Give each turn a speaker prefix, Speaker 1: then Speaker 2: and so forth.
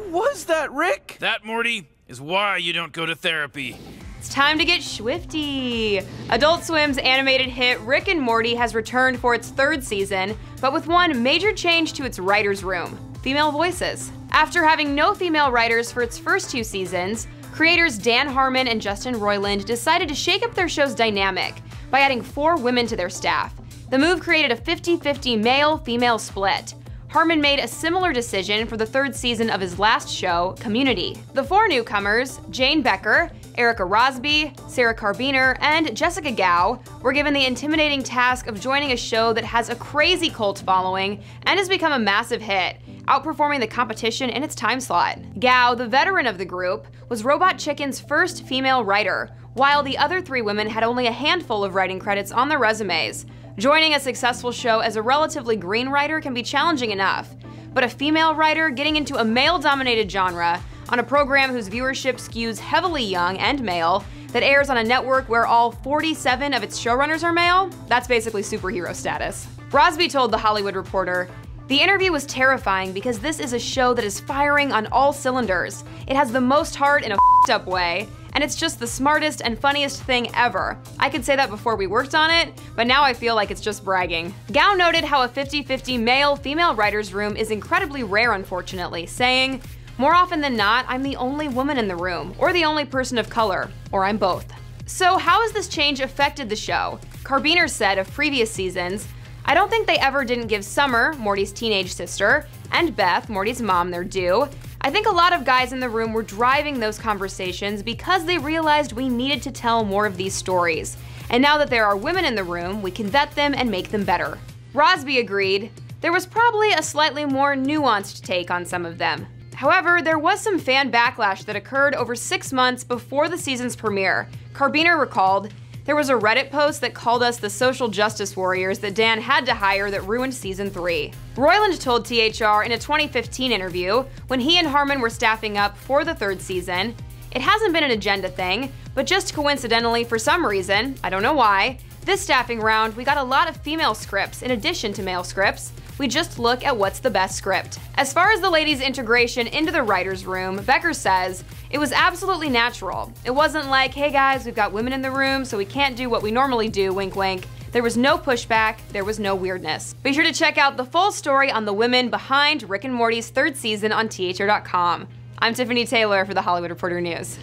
Speaker 1: What was that, Rick?
Speaker 2: That, Morty, is why you don't go to therapy.
Speaker 3: It's time to get swifty. Adult Swim's animated hit Rick and Morty has returned for its third season, but with one major change to its writer's room: female voices. After having no female writers for its first 2 seasons, creators Dan Harmon and Justin Roiland decided to shake up their show's dynamic by adding 4 women to their staff. The move created a 50-50 male-female split. Harmon made a similar decision for the 3rd season of his last show, Community. The 4 newcomers, Jane Becker, Erica Rosby, Sarah Carbiner, and Jessica Gao, were given the intimidating task of joining a show that has a crazy cult following and has become a massive hit, outperforming the competition in its time slot. Gao, the veteran of the group, was Robot Chicken's first female writer, while the other 3 women had only a handful of writing credits on their resumes. Joining a successful show as a relatively green writer can be challenging enough, but a female writer getting into a male-dominated genre on a program whose viewership skews heavily young and male, that airs on a network where all 47 of its showrunners are male, that's basically superhero status. Rosby told The Hollywood Reporter, "The interview was terrifying because this is a show that is firing on all cylinders. It has the most heart in a f***ed up way, and it's just the smartest and funniest thing ever. I could say that before we worked on it, but now I feel like it's just bragging." Gao noted how a 50-50 male-female writer's room is incredibly rare, unfortunately, saying, "More often than not, I'm the only woman in the room, or the only person of color, or I'm both." So how has this change affected the show? Carbiner said of previous seasons, "I don't think they ever didn't give Summer, Morty's teenage sister, and Beth, Morty's mom, their due. I think a lot of guys in the room were driving those conversations because they realized we needed to tell more of these stories. And now that there are women in the room, we can vet them and make them better." Rosby agreed, "There was probably a slightly more nuanced take on some of them. However, there was some fan backlash that occurred over 6 months before the season's premiere." Carbiner recalled, "There was a Reddit post that called us the social justice warriors that Dan had to hire that ruined season 3. Roiland told THR in a 2015 interview, when he and Harmon were staffing up for the 3rd season, "It hasn't been an agenda thing, but just coincidentally for some reason, I don't know why, this staffing round we got a lot of female scripts in addition to male scripts. We just look at what's the best script." As far as the ladies' integration into the writer's room, Becker says, "It was absolutely natural. It wasn't like, hey guys, we've got women in the room, so we can't do what we normally do, wink wink. There was no pushback, there was no weirdness." Be sure to check out the full story on the women behind Rick and Morty's 3rd season on THR.com. I'm Tiffany Taylor for The Hollywood Reporter News.